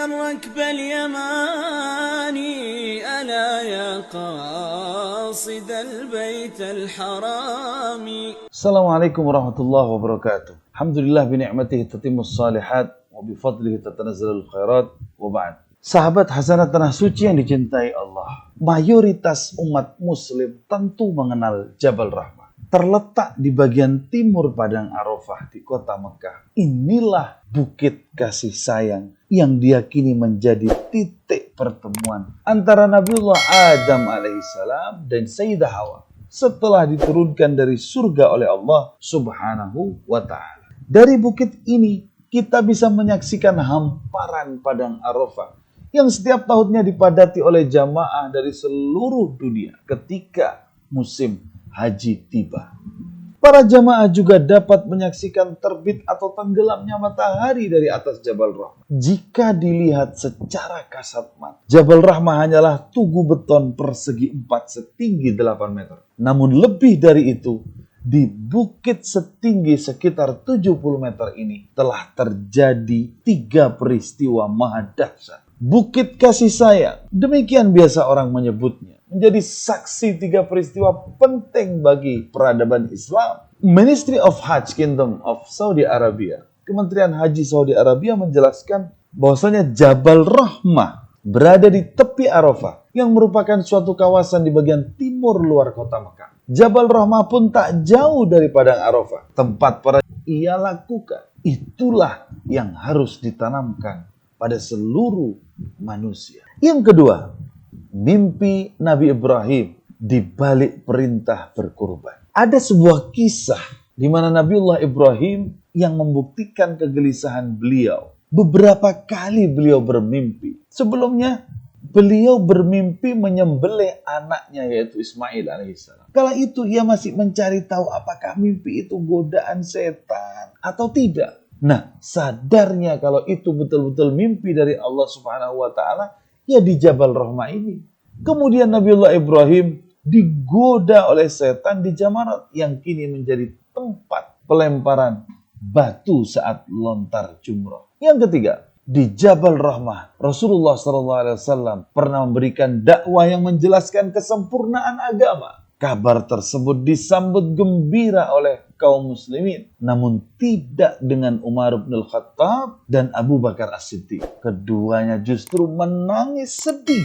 الركب اليماني ألا يا قاصد البيت الحرام. Assalamualaikum warahmatullahi wabarakatuh. Alhamdulillah binikmatihi tatimmus salihat wa bifadlihi tatanazzalul khairat wa ba'd. Sahabat hasanat tanah suci yang dicintai Allah, mayoritas umat muslim tentu mengenal Jabal Rahmah. Terletak di bagian timur Padang Arafah di kota Mekah. Inilah bukit kasih sayang yang diyakini menjadi titik pertemuan antara Nabiullah Adam alaihissalam dan Sayyidah Hawa setelah diturunkan dari surga oleh Allah subhanahu wa ta'ala. Dari bukit ini kita bisa menyaksikan hamparan Padang Arafah yang setiap tahunnya dipadati oleh jamaah dari seluruh dunia ketika musim haji tiba. Para jamaah juga dapat menyaksikan terbit atau tenggelamnya matahari dari atas Jabal Rahmah. Jika dilihat secara kasat mata, Jabal Rahmah hanyalah tugu beton persegi 4 setinggi 8 meter. Namun lebih dari itu, di bukit setinggi sekitar 70 meter ini telah terjadi 3 peristiwa maha dahsyat. Bukit kasih sayang, demikian biasa orang menyebutnya, menjadi saksi 3 peristiwa penting bagi peradaban Islam. Ministry of Hajj Kingdom of Saudi Arabia, Kementerian Haji Saudi Arabia menjelaskan bahwasanya Jabal Rahmah berada di tepi Arafah yang merupakan suatu kawasan di bagian timur luar kota Mekah. Jabal Rahmah pun tak jauh dari Padang Arafah, tempat para ia lakukan. Itulah yang harus ditanamkan pada seluruh manusia. Yang kedua, mimpi Nabi Ibrahim di balik perintah berkurban. Ada sebuah kisah di mana Nabiullah Ibrahim yang membuktikan kegelisahan beliau. Beberapa kali beliau bermimpi. Sebelumnya, beliau bermimpi menyembelih anaknya yaitu Ismail alaihissalam. Kala itu ia masih mencari tahu apakah mimpi itu godaan setan atau tidak. Nah, sadarnya kalau itu betul-betul mimpi dari Allah Subhanahu wa taala, ya di Jabal Rahmah ini. Kemudian Nabiullah Ibrahim digoda oleh setan di Jamarat yang kini menjadi tempat pelemparan batu saat lontar jumrah. Yang ketiga, di Jabal Rahmah, Rasulullah SAW pernah memberikan dakwah yang menjelaskan kesempurnaan agama. Kabar tersebut disambut gembira oleh kaum muslimin, namun tidak dengan Umar bin Khattab dan Abu Bakar As-Siddiq. Keduanya justru menangis sedih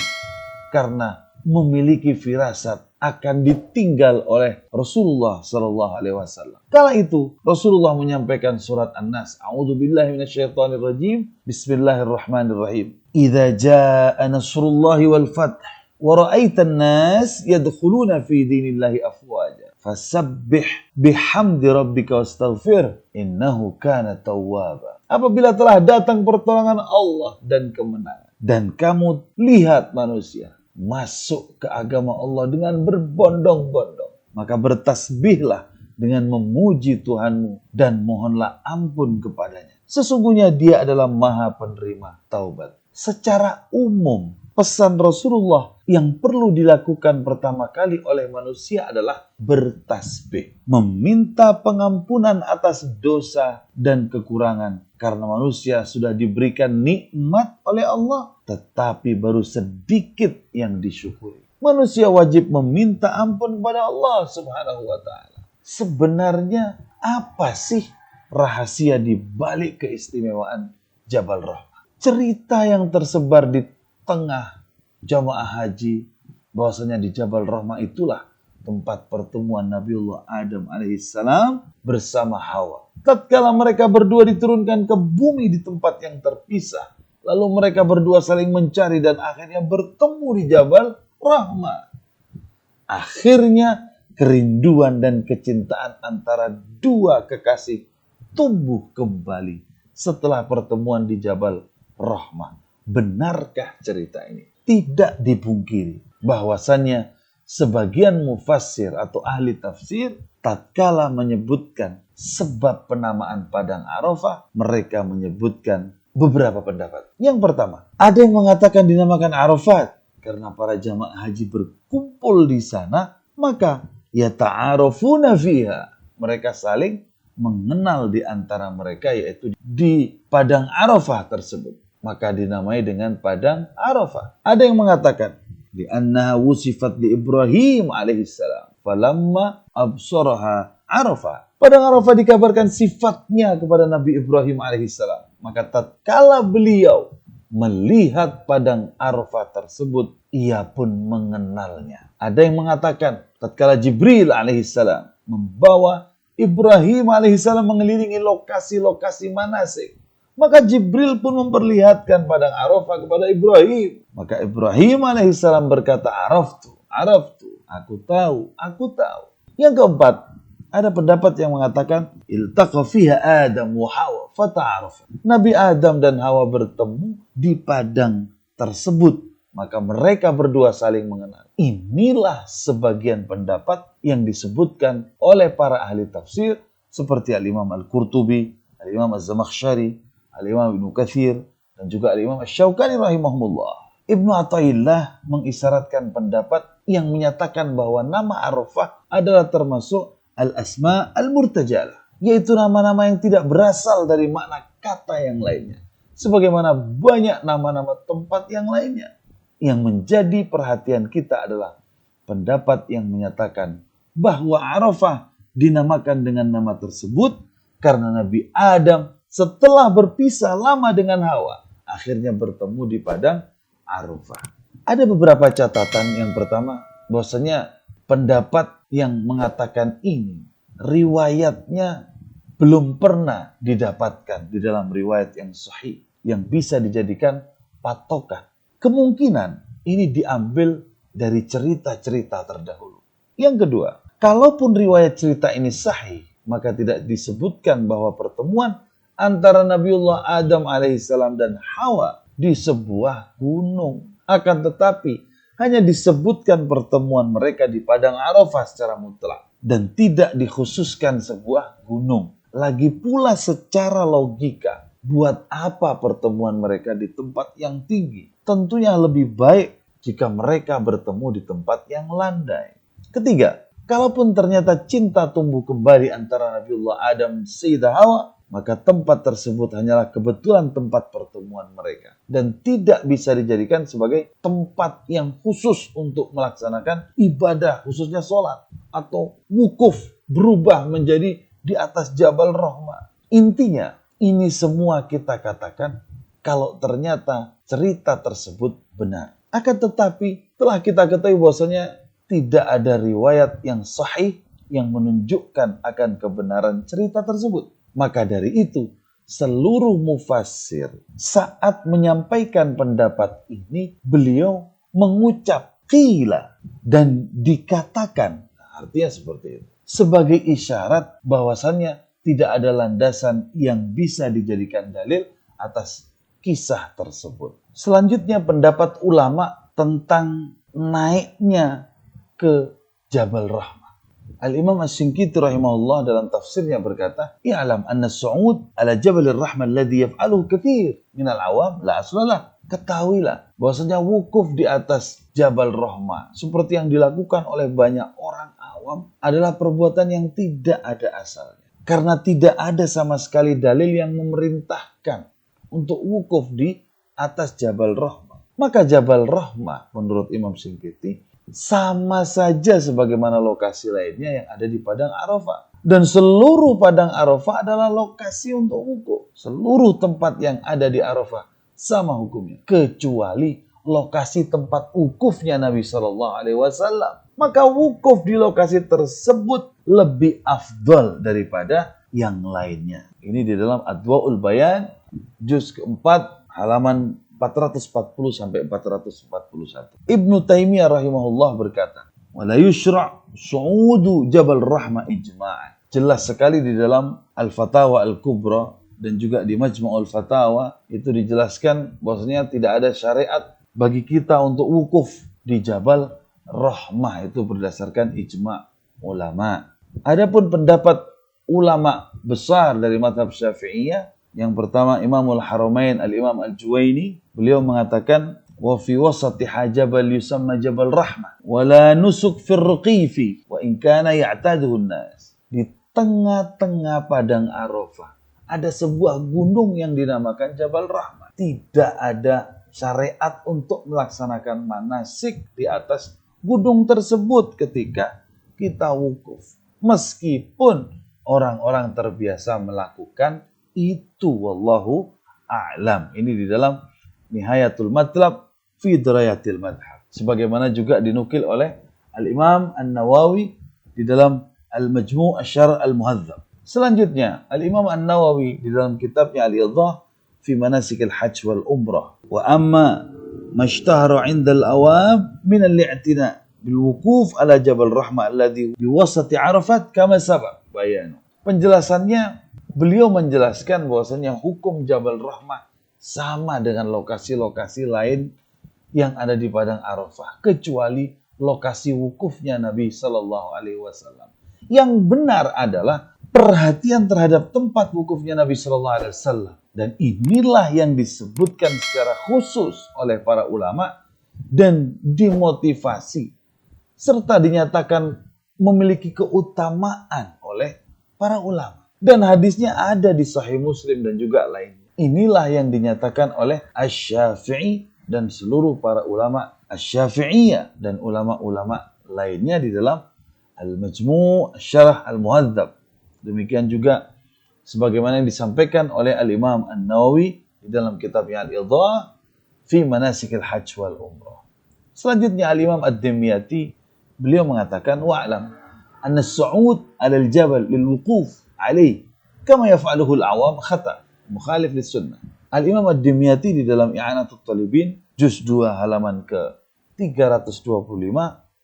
karena memiliki firasat akan ditinggal oleh Rasulullah SAW. Kala itu Rasulullah menyampaikan surat An-Nas. A'udzubillahi minasyaitonirrajim. Bismillahirrahmanirrahim. Idza jaa nasrullahi wal fath wa ra'aitan nas yadkhuluna fi dinillahi afwaja fasabbih bihamdi rabbika wastaghfir innahu kana tawwaba. Apabila telah datang pertolongan Allah dan kemenangan dan kamu lihat manusia masuk ke agama Allah dengan berbondong-bondong, maka bertasbihlah dengan memuji Tuhanmu dan mohonlah ampun kepadanya. Sesungguhnya Dia adalah Maha Penerima Taubat. Secara umum, pesan Rasulullah yang perlu dilakukan pertama kali oleh manusia adalah bertasbih, meminta pengampunan atas dosa dan kekurangan, karena manusia sudah diberikan nikmat oleh Allah, tetapi baru sedikit yang disyukuri. Manusia wajib meminta ampun kepada Allah Subhanahu wa ta'ala. Sebenarnya apa sih rahasia di balik keistimewaan Jabal Rahmah? Cerita yang tersebar di tengah jamaah haji bahwasanya di Jabal Rahmah itulah tempat pertemuan Nabiullah Adam alaihissalam bersama Hawa. Tatkala mereka berdua diturunkan ke bumi di tempat yang terpisah, lalu mereka berdua saling mencari dan akhirnya bertemu di Jabal Rahmah. Akhirnya kerinduan dan kecintaan antara dua kekasih tumbuh kembali setelah pertemuan di Jabal Rahmah. Benarkah cerita ini? Tidak dipungkiri bahwasannya sebagian mufassir atau ahli tafsir tatkala menyebutkan sebab penamaan Padang Arafah, mereka menyebutkan beberapa pendapat. Yang pertama, ada yang mengatakan dinamakan Arafat karena para jamaah haji berkumpul di sana, maka yata'arafuna fiha, mereka saling mengenal di antara mereka, yaitu di Padang Arafah tersebut. maka dinamai dengan padang Arafah. Ada yang mengatakan li'annaha wusifat li Ibrahim alaihissalam falamma absaraha Arafah. Padang Arafah dikabarkan sifatnya kepada Nabi Ibrahim alaihissalam. Maka tatkala beliau melihat padang Arafah tersebut, ia pun mengenalnya. Ada yang mengatakan tatkala Jibril alaihissalam membawa Ibrahim alaihissalam mengelilingi lokasi-lokasi manasik, maka Jibril pun memperlihatkan padang Arafah kepada Ibrahim. Maka Ibrahim alaihissalam berkata, araftu, aku tahu. Yang keempat, ada pendapat yang mengatakan iltaqa fiha Adam wa Hawa fata'arafa. Nabi Adam dan Hawa bertemu di padang tersebut, maka mereka berdua saling mengenal. Inilah sebagian pendapat yang disebutkan oleh para ahli tafsir seperti Al-Imam Al-Qurtubi, Al-Imam Az-Zamakhsyari, Al-Imam Ibnu Katsir, dan juga Al-Imam Asy-Syaukani rahimahumullah. Ibnu Athaillah mengisyaratkan pendapat yang menyatakan bahwa nama Arafah adalah termasuk al-asma al-murtajalah, yaitu nama-nama yang tidak berasal dari makna kata yang lainnya. Sebagaimana banyak nama-nama tempat yang lainnya. Yang menjadi perhatian kita adalah pendapat yang menyatakan bahwa Arafah dinamakan dengan nama tersebut karena Nabi Adam setelah berpisah lama dengan Hawa, akhirnya bertemu di padang Arafah. Ada beberapa catatan. Yang pertama, bahwasanya pendapat yang mengatakan ini, riwayatnya belum pernah didapatkan di dalam riwayat yang sahih, yang bisa dijadikan patokan. Kemungkinan ini diambil dari cerita-cerita terdahulu. Yang kedua, kalaupun riwayat cerita ini sahih, maka tidak disebutkan bahwa pertemuan antara Nabiullah Adam alaihissalam dan Hawa di sebuah gunung. Akan tetapi, hanya disebutkan pertemuan mereka di padang Arafah secara mutlak. Dan tidak dikhususkan sebuah gunung. Lagi pula secara logika, buat apa pertemuan mereka di tempat yang tinggi? Tentunya lebih baik jika mereka bertemu di tempat yang landai. Ketiga, kalaupun ternyata cinta tumbuh kembali antara Nabiullah Adam dan Sayyidah Hawa, maka tempat tersebut hanyalah kebetulan tempat pertemuan mereka. Dan tidak bisa dijadikan sebagai tempat yang khusus untuk melaksanakan ibadah, khususnya sholat. Atau wukuf berubah menjadi di atas Jabal Rahmah. Intinya, ini semua kita katakan kalau ternyata cerita tersebut benar. Akan tetapi telah kita ketahui bahwasanya tidak ada riwayat yang sahih yang menunjukkan akan kebenaran cerita tersebut. Maka dari itu, seluruh mufassir saat menyampaikan pendapat ini, beliau mengucap qila dan dikatakan. Artinya seperti itu. Sebagai isyarat bahwasannya tidak ada landasan yang bisa dijadikan dalil atas kisah tersebut. Selanjutnya pendapat ulama tentang naiknya ke Jabal Rahmah. Al-Imam Asy-Shinqiti rahimahullah dalam tafsirnya berkata, "I'lam anna as-su'ud ala Jabal Rahmah alladhi yaf'aluhu katsir min al-awam la aslalah." Ketahuilah bahwasanya wukuf di atas Jabal Rahmah seperti yang dilakukan oleh banyak orang awam adalah perbuatan yang tidak ada asalnya. Karena tidak ada sama sekali dalil yang memerintahkan untuk wukuf di atas Jabal Rahmah. Maka Jabal Rahmah menurut Imam Shinqiti sama saja sebagaimana lokasi lainnya yang ada di Padang Arafah. Dan seluruh Padang Arafah adalah lokasi untuk wukuf. Seluruh tempat yang ada di Arafah sama hukumnya. Kecuali lokasi tempat wukufnya Nabi SAW. Maka wukuf di lokasi tersebut lebih afdal daripada yang lainnya. Ini di dalam Adwaul Bayan, juz keempat, halaman 440 sampai 441. Ibnu Taimiyah rahimahullah berkata, "Wala yushra' su'udu Jabal Rahmah ijma'an." Jelas sekali di dalam Al-Fatawa Al-Kubra dan juga di Majmu'ul Fatawa itu dijelaskan bahwasanya tidak ada syariat bagi kita untuk wukuf di Jabal Rahmah, itu berdasarkan ijma' ulama. Adapun pendapat ulama besar dari mazhab Syafi'iyah, yang pertama Imamul Haramain Al-Imam Al-Juwaini, beliau mengatakan wa fi wasati hajabal yusamma Jabal Rahmah wa la nusuk fir ruqifi wa in kana ya'taduhu an-nas. Di tengah-tengah padang Arafah ada sebuah gunung yang dinamakan Jabal Rahmah. tidak ada syariat untuk melaksanakan manasik di atas gunung tersebut ketika kita wukuf. Meskipun orang-orang terbiasa melakukan itu, wallahu a'lam. Ini di dalam Nihayatul Matlab fi Dirayatil Madhab. Sebagaimana juga dinukil oleh Al-Imam An-Nawawi di dalam Al-Majmu' Asy-Syarh Al-Muhadzab. Selanjutnya, Al-Imam An-Nawawi di dalam kitabnya Al-Idah fi Manasikil Hajj wal Umrah. Wa amma mashtahara 'inda al-awam min al-i'tina' bil wukuf ala Jabal Rahmah alladhi bi wasati Arafat kama sabaq bayanu. Penjelasannya, beliau menjelaskan bahwasanya hukum Jabal Rahmah sama dengan lokasi-lokasi lain yang ada di Padang Arafah, kecuali lokasi wukufnya Nabi Sallallahu Alaihi Wasallam. Yang benar adalah perhatian terhadap tempat wukufnya Nabi Sallallahu Alaihi Wasallam, dan inilah yang disebutkan secara khusus oleh para ulama dan dimotivasi serta dinyatakan memiliki keutamaan oleh para ulama. Dan hadisnya ada di Sahih Muslim dan juga lainnya. Inilah yang dinyatakan oleh Asy-Syafi'i dan seluruh para ulama Asy-Syafi'iyah dan ulama-ulama lainnya di dalam Al-Majmu' Asy-Syarh Al-Muhadzab. Demikian juga sebagaimana yang disampaikan oleh Al-Imam An-Nawawi di dalam kitabnya Al-Idah fi Manasikil Hajj wal Umrah. Selanjutnya Al-Imam Ad-Dimyati, beliau mengatakan wa'lam anna as-su'ud 'ala al-jabal lil-wuquf 'alayhi kama yaf'aluhu al-'awam khata' mukhalif lis-sunnah. Al-Imam Ad-Dimyati di dalam I'anatul Talibin juz 2 halaman ke 325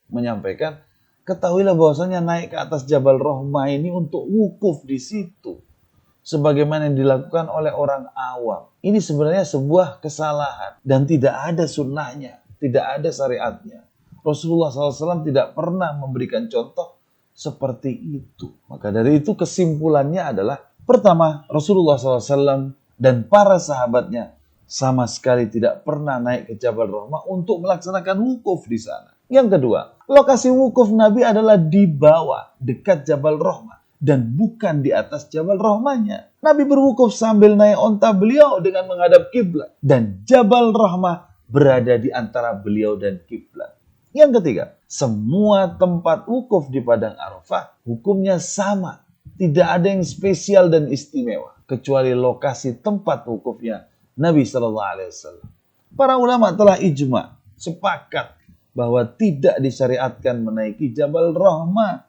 menyampaikan, ketahuilah bahwasanya naik ke atas Jabal Rahmah ini untuk wukuf di situ sebagaimana yang dilakukan oleh orang awam. Ini sebenarnya sebuah kesalahan dan tidak ada sunnahnya, tidak ada syariatnya. Rasulullah SAW tidak pernah memberikan contoh seperti itu. Maka dari itu kesimpulannya adalah, pertama, Rasulullah SAW dan para sahabatnya sama sekali tidak pernah naik ke Jabal Rahmah untuk melaksanakan wukuf di sana. Yang kedua, lokasi wukuf Nabi adalah di bawah, dekat Jabal Rahmah, dan bukan di atas Jabal Rahmahnya. Nabi berwukuf sambil naik onta beliau dengan menghadap kiblat, dan Jabal Rahmah berada di antara beliau dan kiblat. Yang ketiga, semua tempat wukuf di Padang Arafah hukumnya sama. Tidak ada yang spesial dan istimewa kecuali lokasi tempat wukufnya Nabi SAW. Para ulama telah ijma, sepakat bahwa tidak disyariatkan menaiki Jabal Rahmah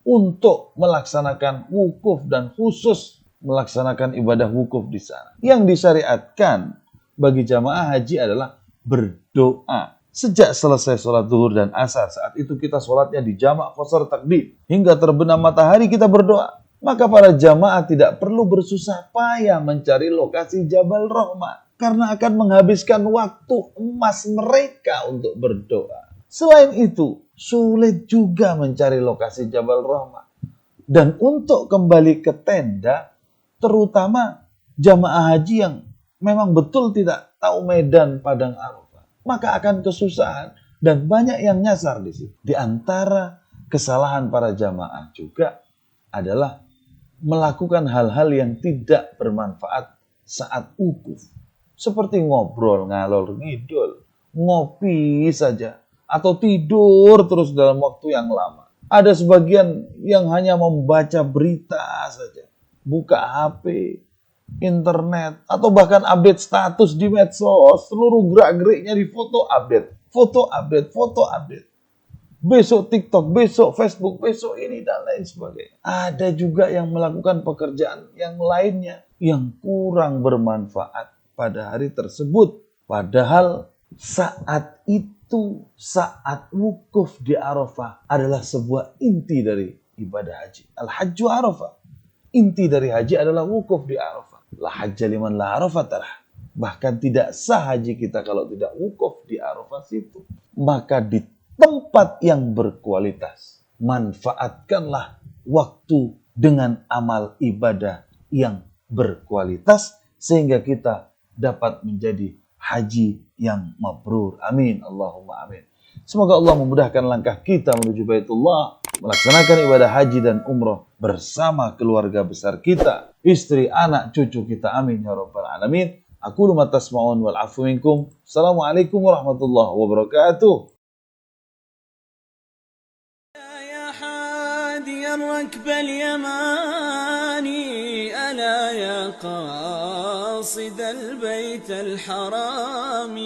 untuk melaksanakan wukuf dan khusus melaksanakan ibadah wukuf di sana. Yang disyariatkan bagi jamaah haji adalah berdoa. Sejak selesai sholat zuhur dan asar, saat itu kita sholatnya di jamak qasar takdim. Hingga terbenam matahari kita berdoa. Maka para jamaah tidak perlu bersusah payah mencari lokasi Jabal Rahmah, karena akan menghabiskan waktu emas mereka untuk berdoa. Selain itu, sulit juga mencari lokasi Jabal Rahmah. Dan untuk kembali ke tenda, terutama jamaah haji yang memang betul tidak tahu medan Padang Arafah, maka akan kesusahan dan banyak yang nyasar di situ. Di antara kesalahan para jamaah juga adalah melakukan hal-hal yang tidak bermanfaat saat wukuf. Seperti ngobrol ngalor ngidul, ngopi saja, atau tidur terus dalam waktu yang lama. Ada sebagian yang hanya membaca berita saja, buka HP, internet, atau bahkan update status di medsos, seluruh gerak-geriknya di foto update, foto update, foto update. Besok TikTok, besok Facebook, besok ini dan lain sebagainya. Ada juga yang melakukan pekerjaan yang lainnya yang kurang bermanfaat pada hari tersebut. Padahal saat itu, saat wukuf di Arafah adalah sebuah inti dari ibadah haji. Al-Hajju Arafah. Inti dari haji adalah wukuf di Arafah. La hajja liman la Arafatah. Bahkan tidak sah haji kita kalau tidak wukuf di Arafah situ. Maka di tempat yang berkualitas, manfaatkanlah waktu dengan amal ibadah yang berkualitas sehingga kita dapat menjadi haji yang mabrur. Amin. Allahumma amin. Semoga Allah memudahkan langkah kita menuju Baitullah, melaksanakan ibadah haji dan umrah bersama keluarga besar kita, istri, anak, cucu kita. Amin ya rabbal alamin. Aku ma tasma'un wal afu minkum. Assalamualaikum warahmatullahi wabarakatuh. يا حادي الركب اليماني ألا يا قاصد البيت الحرام